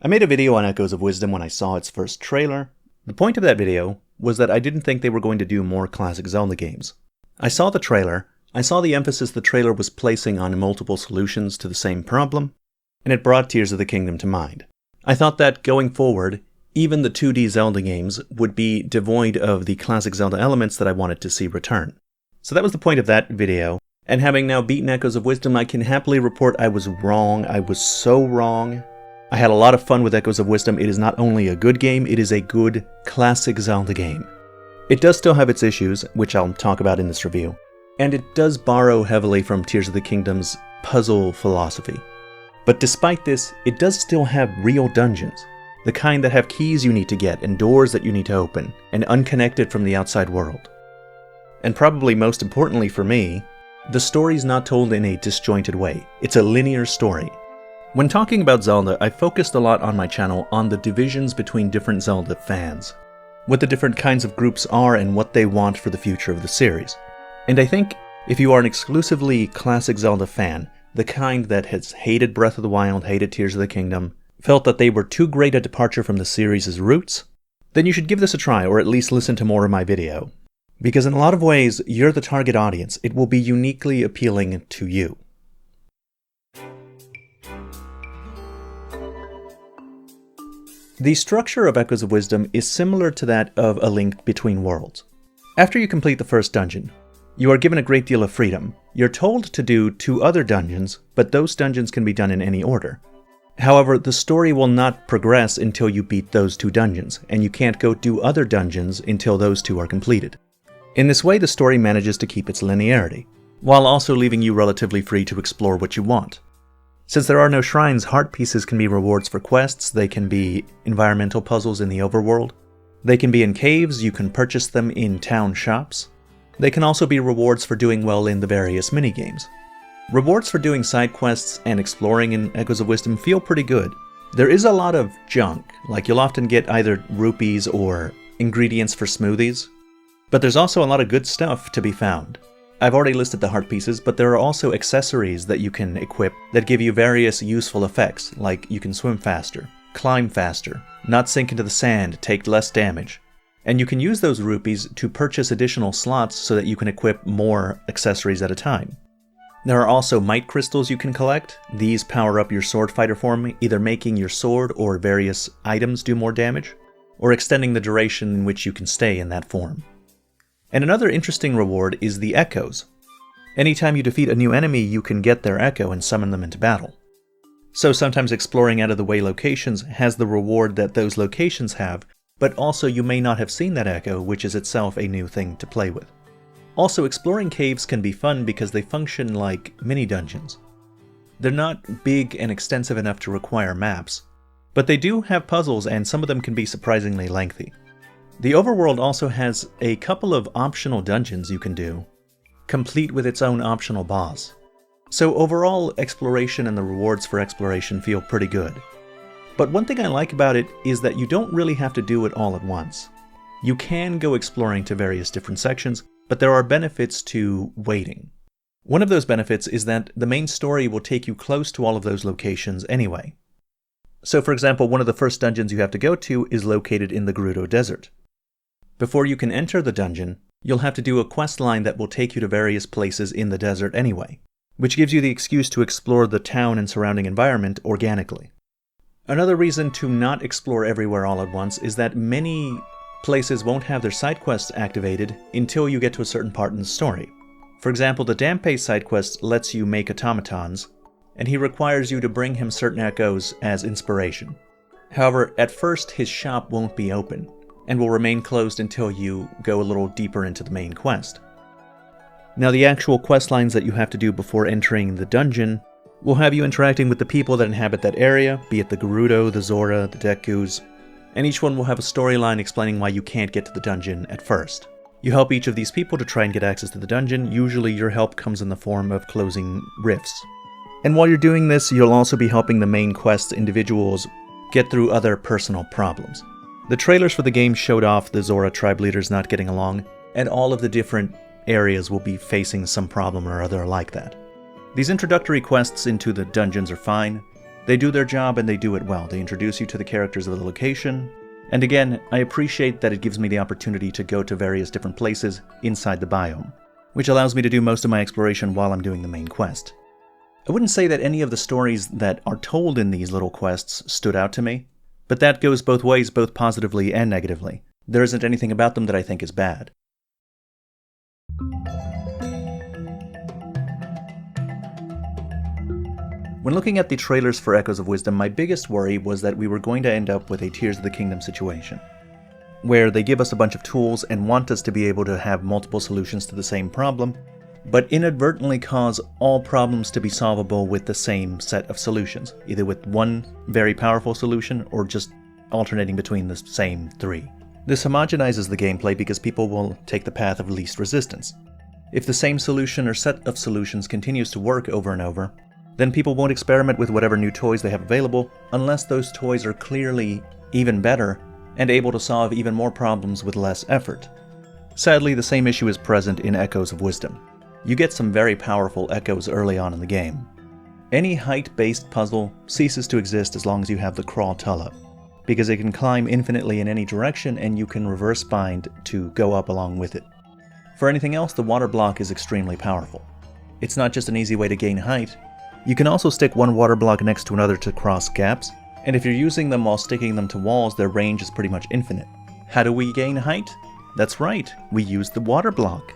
I made a video on Echoes of Wisdom when I saw its first trailer. The point of that video was that I didn't think they were going to do more classic Zelda games. I saw the trailer, I saw the emphasis the trailer was placing on multiple solutions to the same problem, and it brought Tears of the Kingdom to mind. I thought that going forward, even the 2D Zelda games would be devoid of the classic Zelda elements that I wanted to see return. So that was the point of that video, and having now beaten Echoes of Wisdom, I can happily report I was wrong. I was so wrong. I had a lot of fun with Echoes of Wisdom. It is not only a good game, it is a good classic Zelda game. It does still have its issues, which I'll talk about in this review, and it does borrow heavily from Tears of the Kingdom's puzzle philosophy. But despite this, it does still have real dungeons, the kind that have keys you need to get and doors that you need to open, and unconnected from the outside world. And probably most importantly for me, the story's not told in a disjointed way. It's a linear story. When talking about Zelda, I focused a lot on my channel on the divisions between different Zelda fans, what the different kinds of groups are and what they want for the future of the series. And I think if you are an exclusively classic Zelda fan, the kind that has hated Breath of the Wild, hated Tears of the Kingdom, felt that they were too great a departure from the series' roots, then you should give this a try or at least listen to more of my video. Because in a lot of ways, you're the target audience. It will be uniquely appealing to you. The structure of Echoes of Wisdom is similar to that of A Link Between Worlds. After you complete the first dungeon, you are given a great deal of freedom. You're told to do 2 other dungeons, but those dungeons can be done in any order. However, the story will not progress until you beat those 2 dungeons, and you can't go do other dungeons until those 2 are completed. In this way, the story manages to keep its linearity, while also leaving you relatively free to explore what you want. Since there are no shrines, heart pieces can be rewards for quests, they can be environmental puzzles in the overworld, they can be in caves, you can purchase them in town shops, they can also be rewards for doing well in the various minigames. Rewards for doing side quests and exploring in Echoes of Wisdom feel pretty good. There is a lot of junk, like you'll often get either rupees or ingredients for smoothies, but there's also a lot of good stuff to be found. I've already listed the heart pieces, but there are also accessories that you can equip that give you various useful effects, like you can swim faster, climb faster, not sink into the sand, take less damage. And you can use those rupees to purchase additional slots so that you can equip more accessories at a time. There are also might crystals you can collect. These power up your sword fighter form, either making your sword or various items do more damage, or extending the duration in which you can stay in that form. And another interesting reward is the echoes. Anytime you defeat a new enemy, you can get their echo and summon them into battle. So sometimes exploring out-of-the-way locations has the reward that those locations have, but also you may not have seen that echo, which is itself a new thing to play with. Also, exploring caves can be fun because they function like mini-dungeons. They're not big and extensive enough to require maps, but they do have puzzles and some of them can be surprisingly lengthy. The overworld also has a couple of optional dungeons you can do, complete with its own optional boss. So overall, exploration and the rewards for exploration feel pretty good. But one thing I like about it is that you don't really have to do it all at once. You can go exploring to various different sections, but there are benefits to waiting. One of those benefits is that the main story will take you close to all of those locations anyway. So for example, one of the first dungeons you have to go to is located in the Gerudo Desert. Before you can enter the dungeon, you'll have to do a quest line that will take you to various places in the desert anyway, which gives you the excuse to explore the town and surrounding environment organically. Another reason to not explore everywhere all at once is that many places won't have their side quests activated until you get to a certain part in the story. For example, the Dampé side quest lets you make automatons, and he requires you to bring him certain echoes as inspiration. However, at first his shop won't be open, and will remain closed until you go a little deeper into the main quest. Now the actual quest lines that you have to do before entering the dungeon will have you interacting with the people that inhabit that area, be it the Gerudo, the Zora, the Dekus, and each one will have a storyline explaining why you can't get to the dungeon at first. You help each of these people to try and get access to the dungeon. Usually your help comes in the form of closing rifts. And while you're doing this, you'll also be helping the main quest individuals get through other personal problems. The trailers for the game showed off the Zora tribe leaders not getting along, and all of the different areas will be facing some problem or other like that. These introductory quests into the dungeons are fine, They do their job and they do it well. They introduce you to the characters of the location. And again, I appreciate that it gives me the opportunity to go to various different places inside the biome, which allows me to do most of my exploration while I'm doing the main quest. I wouldn't say that any of the stories that are told in these little quests stood out to me, but that goes both ways, both positively and negatively. There isn't anything about them that I think is bad. When looking at the trailers for Echoes of Wisdom, my biggest worry was that we were going to end up with a Tears of the Kingdom situation, where they give us a bunch of tools and want us to be able to have multiple solutions to the same problem, but inadvertently cause all problems to be solvable with the same set of solutions, either with one very powerful solution or just alternating between the same three. This homogenizes the gameplay because people will take the path of least resistance. If the same solution or set of solutions continues to work over and over, then people won't experiment with whatever new toys they have available unless those toys are clearly even better and able to solve even more problems with less effort. Sadly, the same issue is present in Echoes of Wisdom. You get some very powerful echoes early on in the game. Any height-based puzzle ceases to exist as long as you have the Crawl Tulla, because it can climb infinitely in any direction and you can reverse bind to go up along with it. For anything else, the water block is extremely powerful. It's not just an easy way to gain height. You can also stick one water block next to another to cross gaps, and if you're using them while sticking them to walls, their range is pretty much infinite. How do we gain height? That's right, we use the water block.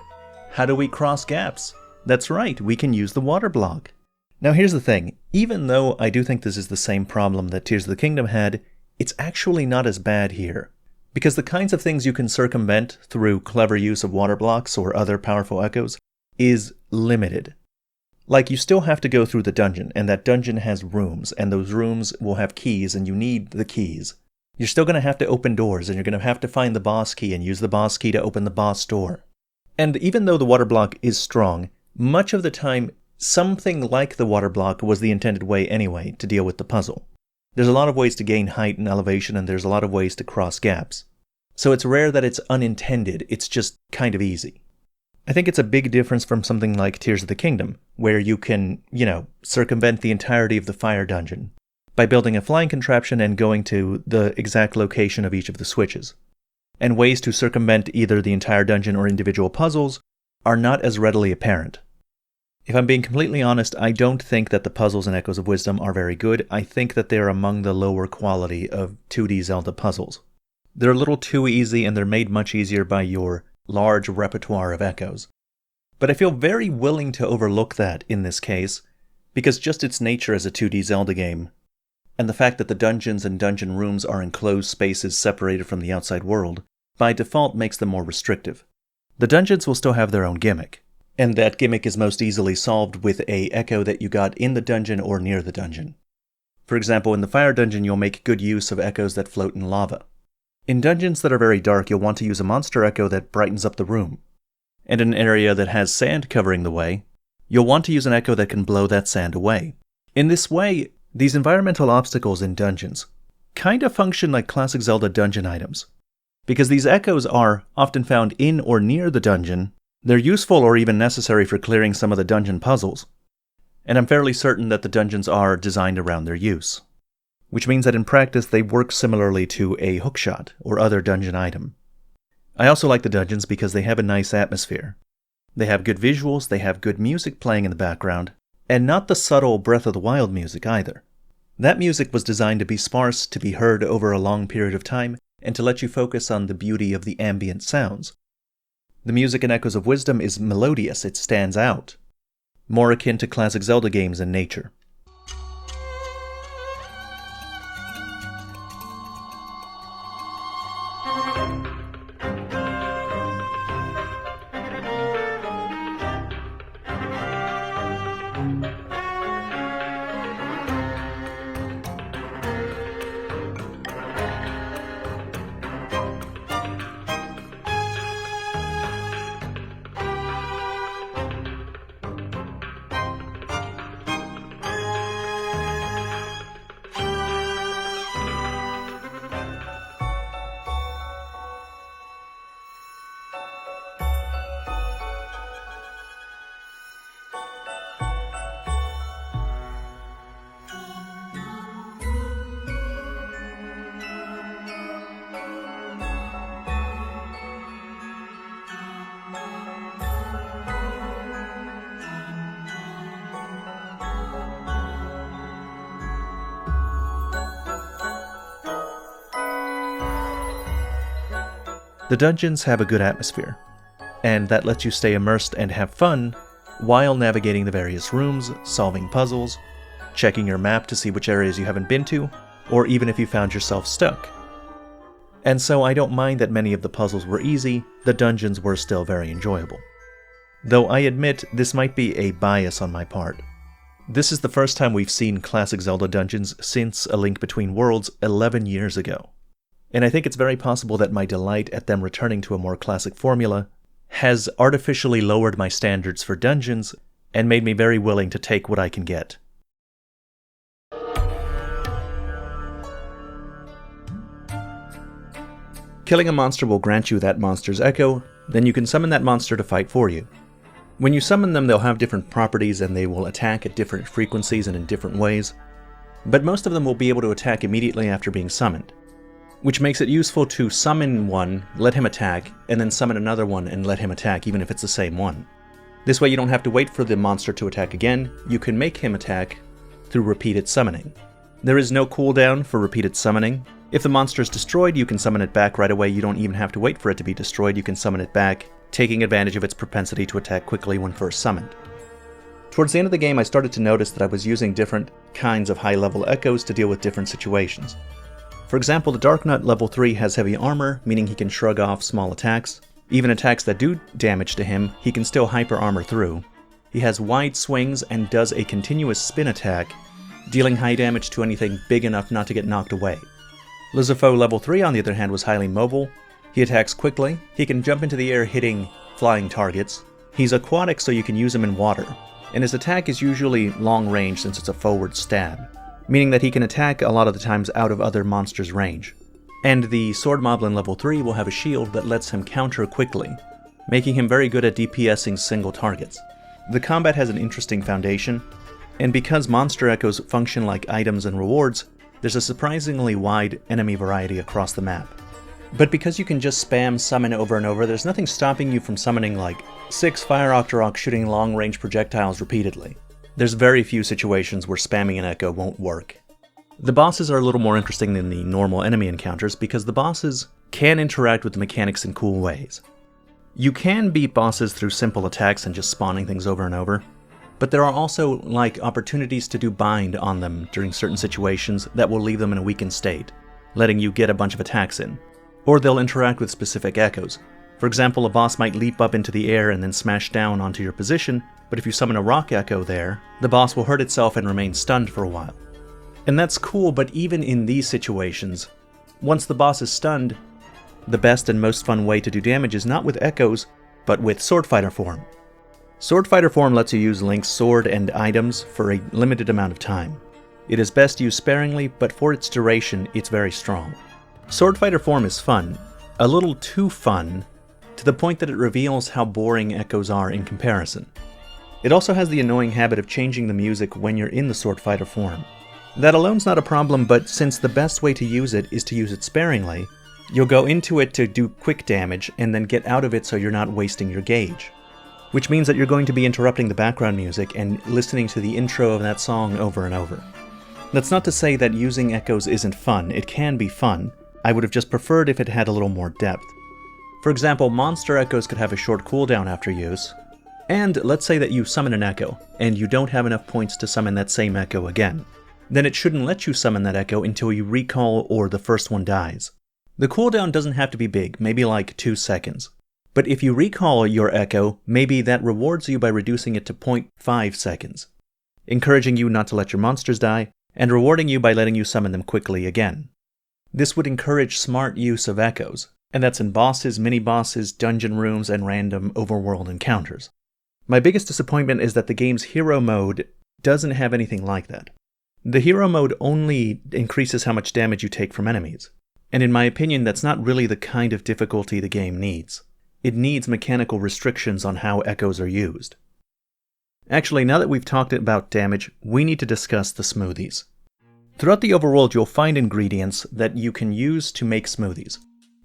How do we cross gaps? That's right, we can use the water block. Now here's the thing, even though I do think this is the same problem that Tears of the Kingdom had, it's actually not as bad here. Because the kinds of things you can circumvent through clever use of water blocks or other powerful echoes is limited. Like, you still have to go through the dungeon, and that dungeon has rooms, and those rooms will have keys, and you need the keys. You're still going to have to open doors, and you're going to have to find the boss key and use the boss key to open the boss door. And even though the water block is strong, much of the time, something like the water block was the intended way anyway to deal with the puzzle. There's a lot of ways to gain height and elevation, and there's a lot of ways to cross gaps. So it's rare that it's unintended, it's just kind of easy. I think it's a big difference from something like Tears of the Kingdom, where you can, circumvent the entirety of the fire dungeon by building a flying contraption and going to the exact location of each of the switches. And ways to circumvent either the entire dungeon or individual puzzles are not as readily apparent. If I'm being completely honest, I don't think that the puzzles in Echoes of Wisdom are very good. I think that they're among the lower quality of 2D Zelda puzzles. They're a little too easy, and they're made much easier by your large repertoire of echoes. But I feel very willing to overlook that in this case, because just its nature as a 2D Zelda game, and the fact that the dungeons and dungeon rooms are enclosed spaces separated from the outside world, by default makes them more restrictive. The dungeons will still have their own gimmick, and that gimmick is most easily solved with a echo that you got in the dungeon or near the dungeon. For example, in the fire dungeon you'll make good use of echoes that float in lava. In dungeons that are very dark, you'll want to use a monster echo that brightens up the room. And in an area that has sand covering the way, you'll want to use an echo that can blow that sand away. In this way, these environmental obstacles in dungeons kind of function like classic Zelda dungeon items. Because these echoes are often found in or near the dungeon, they're useful or even necessary for clearing some of the dungeon puzzles. And I'm fairly certain that the dungeons are designed around their use. Which means that in practice they work similarly to a hookshot or other dungeon item. I also like the dungeons because they have a nice atmosphere. They have good visuals, they have good music playing in the background, and not the subtle Breath of the Wild music either. That music was designed to be sparse, to be heard over a long period of time, and to let you focus on the beauty of the ambient sounds. The music in Echoes of Wisdom is melodious, it stands out. More akin to classic Zelda games in nature. The dungeons have a good atmosphere, and that lets you stay immersed and have fun while navigating the various rooms, solving puzzles, checking your map to see which areas you haven't been to, or even if you found yourself stuck. And so I don't mind that many of the puzzles were easy, the dungeons were still very enjoyable. Though I admit this might be a bias on my part. This is the first time we've seen classic Zelda dungeons since A Link Between Worlds 11 years ago. And I think it's very possible that my delight at them returning to a more classic formula has artificially lowered my standards for dungeons and made me very willing to take what I can get. Killing a monster will grant you that monster's echo, then you can summon that monster to fight for you. When you summon them, they'll have different properties and they will attack at different frequencies and in different ways, but most of them will be able to attack immediately after being summoned, which makes it useful to summon one, let him attack, and then summon another one and let him attack even if it's the same one. This way you don't have to wait for the monster to attack again, you can make him attack through repeated summoning. There is no cooldown for repeated summoning. If the monster is destroyed, you can summon it back right away. You don't even have to wait for it to be destroyed. You can summon it back, taking advantage of its propensity to attack quickly when first summoned. Towards the end of the game, I started to notice that I was using different kinds of high-level echoes to deal with different situations. For example, the Dark Nut level 3 has heavy armor, meaning he can shrug off small attacks. Even attacks that do damage to him, he can still hyper armor through. He has wide swings and does a continuous spin attack, dealing high damage to anything big enough not to get knocked away. Lizafo level 3 on the other hand was highly mobile. He attacks quickly, he can jump into the air hitting flying targets. He's aquatic so you can use him in water, and his attack is usually long range since it's a forward stab, meaning that he can attack a lot of the times out of other monsters' range. And the Sword Moblin level 3 will have a shield that lets him counter quickly, making him very good at DPSing single targets. The combat has an interesting foundation, and because monster echoes function like items and rewards, there's a surprisingly wide enemy variety across the map. But because you can just spam summon over and over, there's nothing stopping you from summoning like 6 Fire Octorok shooting long-range projectiles repeatedly. There's very few situations where spamming an echo won't work. The bosses are a little more interesting than the normal enemy encounters because the bosses can interact with the mechanics in cool ways. You can beat bosses through simple attacks and just spawning things over and over, but there are also like opportunities to do bind on them during certain situations that will leave them in a weakened state, letting you get a bunch of attacks in. Or they'll interact with specific echoes. For example, a boss might leap up into the air and then smash down onto your position, but if you summon a rock echo there, the boss will hurt itself and remain stunned for a while. And that's cool, but even in these situations, once the boss is stunned, the best and most fun way to do damage is not with echoes, but with Sword Fighter form. Sword Fighter form lets you use Link's sword and items for a limited amount of time. It is best used sparingly, but for its duration, it's very strong. Sword Fighter form is fun, a little too fun, to the point that it reveals how boring echoes are in comparison. It also has the annoying habit of changing the music when you're in the Sword Fighter form. That alone's not a problem, but since the best way to use it is to use it sparingly, you'll go into it to do quick damage and then get out of it so you're not wasting your gauge. Which means that you're going to be interrupting the background music and listening to the intro of that song over and over. That's not to say that using echoes isn't fun, it can be fun. I would have just preferred if it had a little more depth. For example, monster echoes could have a short cooldown after use, and let's say that you summon an echo, and you don't have enough points to summon that same echo again. Then it shouldn't let you summon that echo until you recall or the first one dies. The cooldown doesn't have to be big, maybe like 2 seconds. But if you recall your echo, maybe that rewards you by reducing it to 0.5 seconds, encouraging you not to let your monsters die, and rewarding you by letting you summon them quickly again. This would encourage smart use of echoes, and that's in bosses, mini-bosses, dungeon rooms, and random overworld encounters. My biggest disappointment is that the game's hero mode doesn't have anything like that. The hero mode only increases how much damage you take from enemies, and in my opinion that's not really the kind of difficulty the game needs. It needs mechanical restrictions on how echoes are used. Actually, now that we've talked about damage, we need to discuss the smoothies. Throughout the overworld, you'll find ingredients that you can use to make smoothies.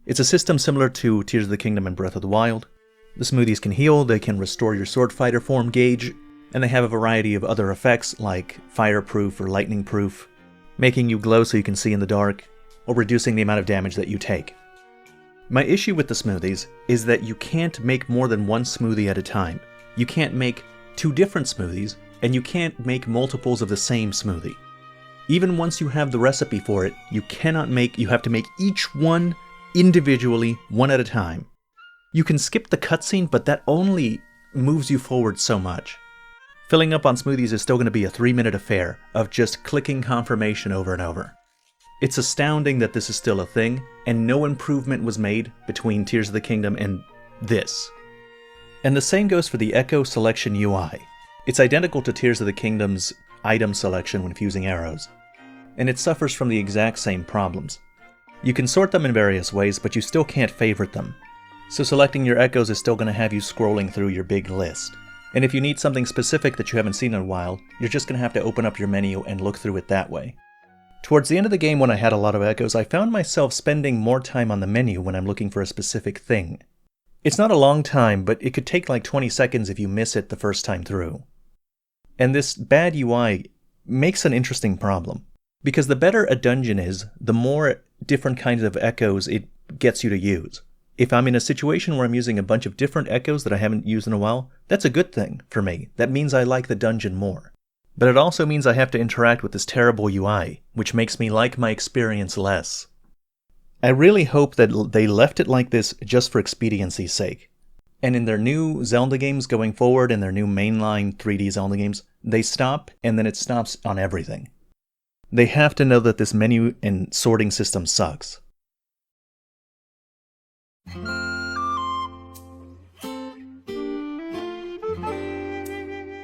It's a system similar to Tears of the Kingdom and Breath of the Wild. The smoothies can heal, they can restore your sword fighter form gauge, and they have a variety of other effects like fireproof or lightning proof, making you glow so you can see in the dark, or reducing the amount of damage that you take. My issue with the smoothies is that you can't make more than one smoothie at a time. You can't make 2 different smoothies, and you can't make multiples of the same smoothie. Even once you have the recipe for it, you have to make each one individually, one at a time. You can skip the cutscene, but that only moves you forward so much. Filling up on smoothies is still going to be a 3-minute affair of just clicking confirmation over and over. It's astounding that this is still a thing, and no improvement was made between Tears of the Kingdom and this. And the same goes for the Echo Selection UI. It's identical to Tears of the Kingdom's item selection when fusing arrows, and it suffers from the exact same problems. You can sort them in various ways, but you still can't favorite them. So selecting your echoes is still going to have you scrolling through your big list. And if you need something specific that you haven't seen in a while, you're just going to have to open up your menu and look through it that way. Towards the end of the game, when I had a lot of echoes, I found myself spending more time on the menu when I'm looking for a specific thing. It's not a long time, but it could take like 20 seconds if you miss it the first time through. And this bad UI makes an interesting problem, because the better a dungeon is, the more different kinds of echoes it gets you to use. If I'm in a situation where I'm using a bunch of different echoes that I haven't used in a while, that's a good thing for me. That means I like the dungeon more. But it also means I have to interact with this terrible UI, which makes me like my experience less. I really hope that they left it like this just for expediency's sake. And in their new Zelda games going forward, in their new mainline 3D Zelda games, they stop and then it stops on everything. They have to know that this menu and sorting system sucks.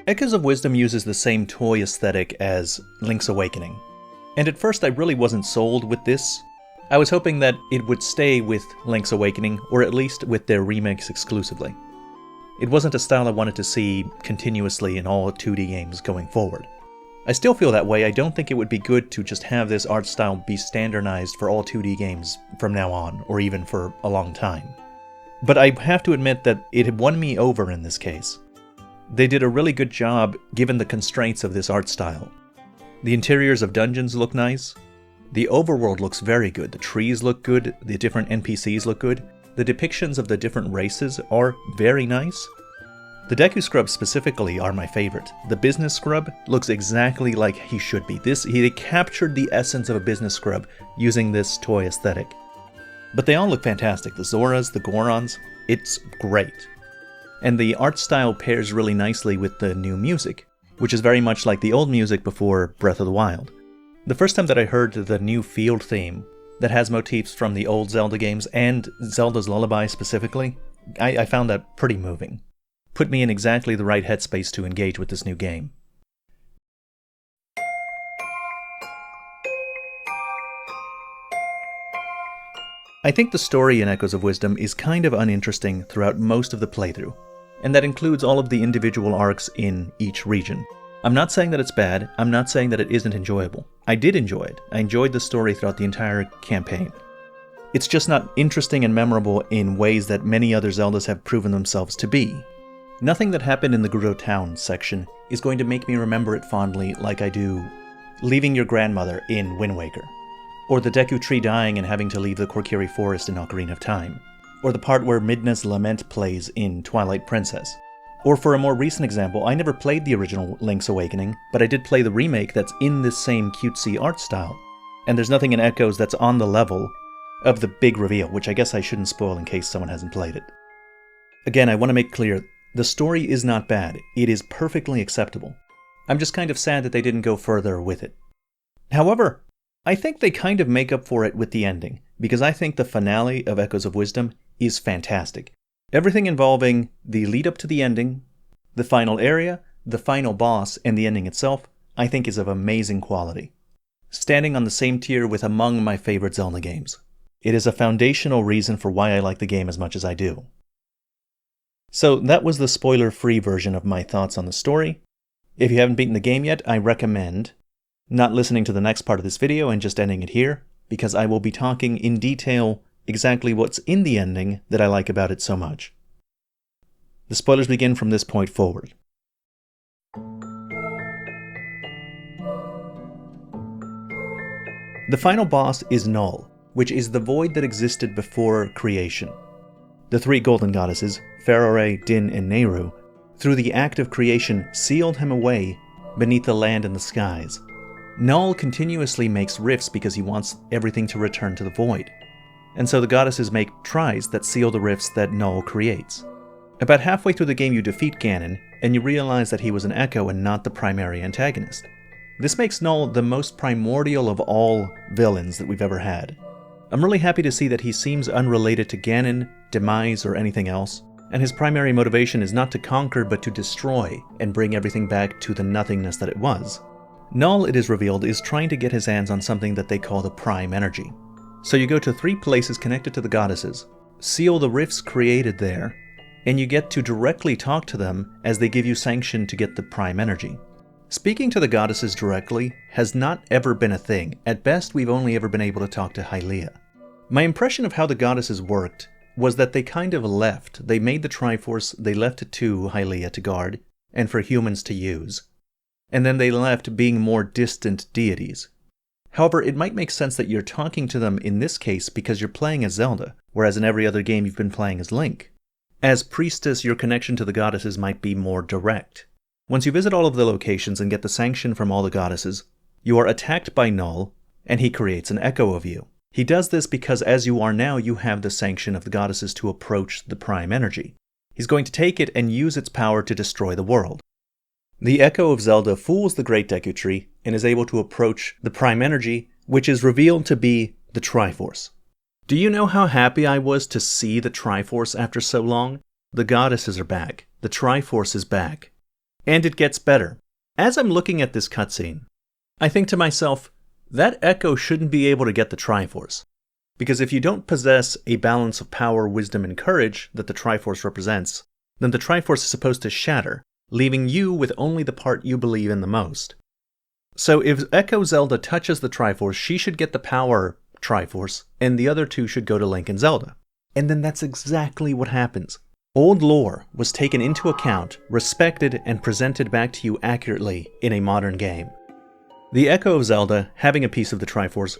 Echoes of Wisdom uses the same toy aesthetic as Link's Awakening, and at first I really wasn't sold with this. I was hoping that it would stay with Link's Awakening, or at least with their remakes exclusively. It wasn't a style I wanted to see continuously in all 2D games going forward. I still feel that way. I don't think it would be good to just have this art style be standardized for all 2D games from now on, or even for a long time. But I have to admit that it had won me over in this case. They did a really good job given the constraints of this art style. The interiors of dungeons look nice. The overworld looks very good. The trees look good. The different NPCs look good. The depictions of the different races are very nice. The Deku Scrubs specifically are my favorite. The business scrub looks exactly like he should be. He captured the essence of a business scrub using this toy aesthetic. But they all look fantastic. The Zoras, the Gorons, it's great. And the art style pairs really nicely with the new music, which is very much like the old music before Breath of the Wild. The first time that I heard the new field theme that has motifs from the old Zelda games and Zelda's Lullaby specifically, I found that pretty moving. Put me in exactly the right headspace to engage with this new game. I think the story in Echoes of Wisdom is kind of uninteresting throughout most of the playthrough, and that includes all of the individual arcs in each region. I'm not saying that it's bad, I'm not saying that it isn't enjoyable. I did enjoy it. I enjoyed the story throughout the entire campaign. It's just not interesting and memorable in ways that many other Zeldas have proven themselves to be. Nothing that happened in the Gerudo Town section is going to make me remember it fondly like I do leaving your grandmother in Wind Waker, or the Deku Tree dying and having to leave the Korkiri Forest in Ocarina of Time, or the part where Midna's lament plays in Twilight Princess. Or for a more recent example, I never played the original Link's Awakening, but I did play the remake that's in this same cutesy art style, and there's nothing in Echoes that's on the level of the big reveal, which I guess I shouldn't spoil in case someone hasn't played it. Again, I want to make clear, the story is not bad, it is perfectly acceptable. I'm just kind of sad that they didn't go further with it. However, I think they kind of make up for it with the ending, because I think the finale of Echoes of Wisdom is fantastic. Everything involving the lead up to the ending, the final area, the final boss, and the ending itself, I think is of amazing quality. Standing on the same tier with among my favorite Zelda games. It is a foundational reason for why I like the game as much as I do. So that was the spoiler-free version of my thoughts on the story. If you haven't beaten the game yet, I recommend not listening to the next part of this video and just ending it here, because I will be talking in detail exactly what's in the ending that I like about it so much. The spoilers begin from this point forward. The final boss is Null, which is the void that existed before creation. The three golden goddesses, Ferore, Din, and Nehru, through the act of creation, sealed him away beneath the land and the skies. Null continuously makes rifts because he wants everything to return to the void. And so the goddesses make tries that seal the rifts that Null creates. About halfway through the game you defeat Ganon, and you realize that he was an echo and not the primary antagonist. This makes Null the most primordial of all villains that we've ever had. I'm really happy to see that he seems unrelated to Ganon, Demise, or anything else, and his primary motivation is not to conquer but to destroy and bring everything back to the nothingness that it was. Null, it is revealed, is trying to get his hands on something that they call the Prime Energy. So you go to 3 places connected to the goddesses, seal the rifts created there, and you get to directly talk to them as they give you sanction to get the Prime Energy. Speaking to the goddesses directly has not ever been a thing. At best, we've only ever been able to talk to Hylia. My impression of how the goddesses worked was that they kind of left. They made the Triforce, they left it to Hylia to guard, and for humans to use. And then they left being more distant deities. However, it might make sense that you're talking to them in this case because you're playing as Zelda, whereas in every other game you've been playing as Link. As priestess, your connection to the goddesses might be more direct. Once you visit all of the locations and get the sanction from all the goddesses, you are attacked by Null, and he creates an echo of you. He does this because as you are now, you have the sanction of the goddesses to approach the Prime Energy. He's going to take it and use its power to destroy the world. The Echo of Zelda fools the Great Deku Tree and is able to approach the Prime Energy, which is revealed to be the Triforce. Do you know how happy I was to see the Triforce after so long? The goddesses are back. The Triforce is back. And it gets better. As I'm looking at this cutscene, I think to myself, that Echo shouldn't be able to get the Triforce. Because if you don't possess a balance of power, wisdom, and courage that the Triforce represents, then the Triforce is supposed to shatter, leaving you with only the part you believe in the most. So if Echo Zelda touches the Triforce, she should get the power Triforce, and the other two should go to Link and Zelda. And then that's exactly what happens. Old lore was taken into account, respected, and presented back to you accurately in a modern game. The Echo of Zelda, having a piece of the Triforce,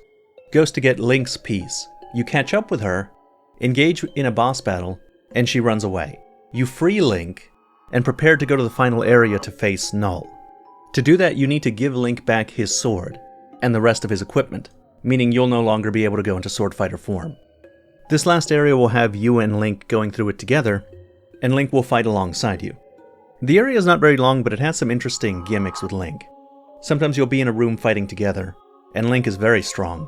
goes to get Link's piece. You catch up with her, engage in a boss battle, and she runs away. You free Link, and prepare to go to the final area to face Null. To do that, you need to give Link back his sword, and the rest of his equipment, meaning you'll no longer be able to go into sword fighter form. This last area will have you and Link going through it together, and Link will fight alongside you. The area is not very long, but it has some interesting gimmicks with Link. Sometimes you'll be in a room fighting together, and Link is very strong.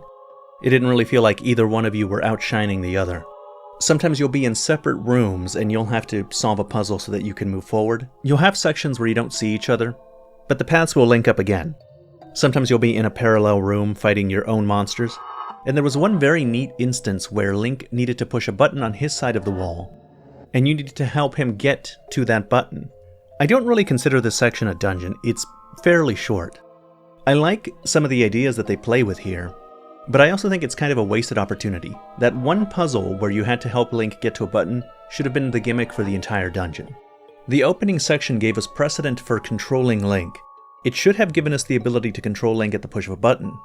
It didn't really feel like either one of you were outshining the other. Sometimes you'll be in separate rooms and you'll have to solve a puzzle so that you can move forward. You'll have sections where you don't see each other, but the paths will link up again. Sometimes you'll be in a parallel room fighting your own monsters, and there was one very neat instance where Link needed to push a button on his side of the wall, and you needed to help him get to that button. I don't really consider this section a dungeon, it's fairly short. I like some of the ideas that they play with here, but I also think it's kind of a wasted opportunity. That one puzzle where you had to help Link get to a button should have been the gimmick for the entire dungeon. The opening section gave us precedent for controlling Link. It should have given us the ability to control Link at the push of a button.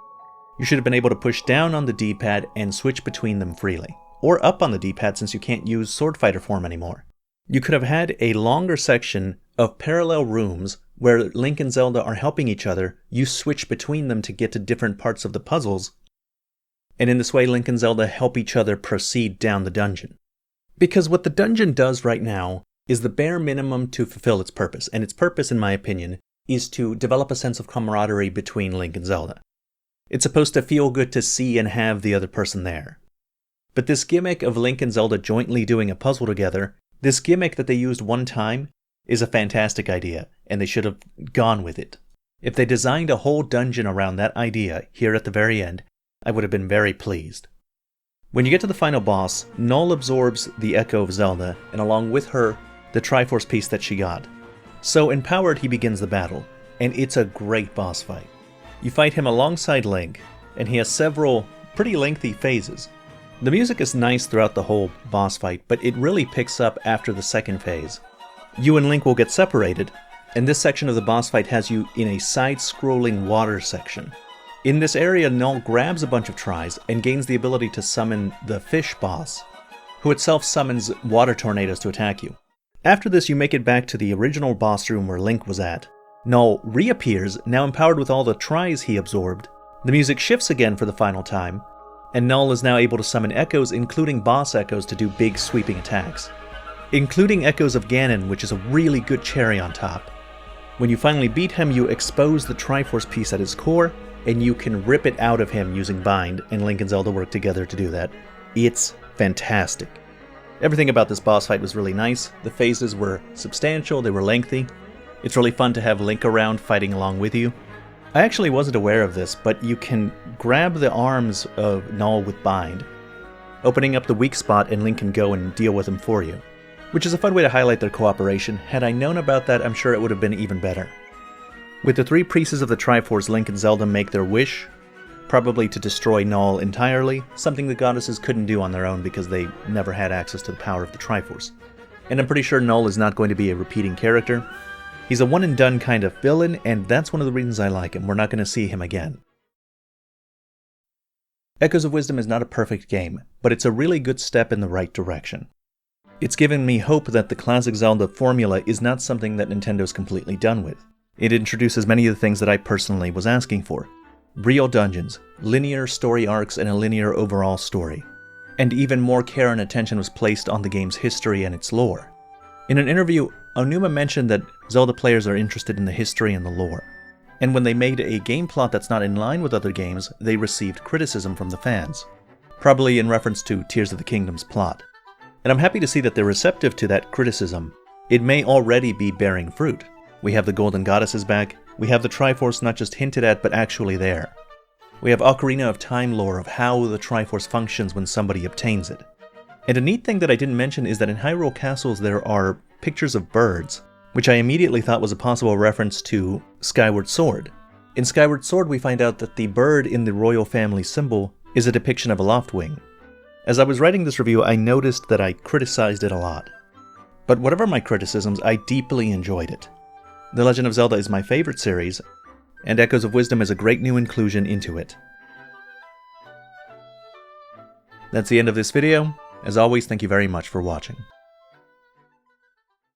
You should have been able to push down on the D-pad and switch between them freely. Or up on the D-pad since you can't use sword fighter form anymore. You could have had a longer section of parallel rooms where Link and Zelda are helping each other. You switch between them to get to different parts of the puzzles, and in this way Link and Zelda help each other proceed down the dungeon. Because what the dungeon does right now is the bare minimum to fulfill its purpose, and its purpose, in my opinion, is to develop a sense of camaraderie between Link and Zelda. It's supposed to feel good to see and have the other person there. But this gimmick of Link and Zelda jointly doing a puzzle together, this gimmick that they used one time, is a fantastic idea, and they should have gone with it. If they designed a whole dungeon around that idea here at the very end, I would have been very pleased. When you get to the final boss, Null absorbs the Echo of Zelda, and along with her, the Triforce piece that she got. So empowered, he begins the battle, and it's a great boss fight. You fight him alongside Link, and he has several pretty lengthy phases. The music is nice throughout the whole boss fight, but it really picks up after the second phase. You and Link will get separated, and this section of the boss fight has you in a side-scrolling water section. In this area, Null grabs a bunch of tries and gains the ability to summon the fish boss, who itself summons water tornadoes to attack you. After this, you make it back to the original boss room where Link was at. Null reappears, now empowered with all the tries he absorbed. The music shifts again for the final time, and Null is now able to summon echoes, including boss echoes, to do big sweeping attacks. Including echoes of Ganon, which is a really good cherry on top. When you finally beat him, you expose the Triforce piece at his core, and you can rip it out of him using Bind, and Link and Zelda work together to do that. It's fantastic. Everything about this boss fight was really nice. The phases were substantial, they were lengthy. It's really fun to have Link around fighting along with you. I actually wasn't aware of this, but you can grab the arms of Null with Bind, opening up the weak spot, and Link can go and deal with him for you. Which is a fun way to highlight their cooperation. Had I known about that, I'm sure it would have been even better. With the 3 pieces of the Triforce, Link and Zelda make their wish, probably to destroy Null entirely, something the goddesses couldn't do on their own because they never had access to the power of the Triforce. And I'm pretty sure Null is not going to be a repeating character. He's a one-and-done kind of villain, and that's one of the reasons I like him. We're not going to see him again. Echoes of Wisdom is not a perfect game, but it's a really good step in the right direction. It's given me hope that the classic Zelda formula is not something that Nintendo's completely done with. It introduces many of the things that I personally was asking for. Real dungeons, linear story arcs, and a linear overall story. And even more care and attention was placed on the game's history and its lore. In an interview, Onuma mentioned that Zelda players are interested in the history and the lore. And when they made a game plot that's not in line with other games, they received criticism from the fans. Probably in reference to Tears of the Kingdom's plot. And I'm happy to see that they're receptive to that criticism. It may already be bearing fruit. We have the Golden Goddesses back, we have the Triforce not just hinted at but actually there. We have Ocarina of Time lore of how the Triforce functions when somebody obtains it. And a neat thing that I didn't mention is that in Hyrule Castles there are pictures of birds, which I immediately thought was a possible reference to Skyward Sword. In Skyward Sword we find out that the bird in the royal family symbol is a depiction of a Loftwing. As I was writing this review, I noticed that I criticized it a lot. But whatever my criticisms, I deeply enjoyed it. The Legend of Zelda is my favorite series, and Echoes of Wisdom is a great new inclusion into it. That's the end of this video. As always, thank you very much for watching.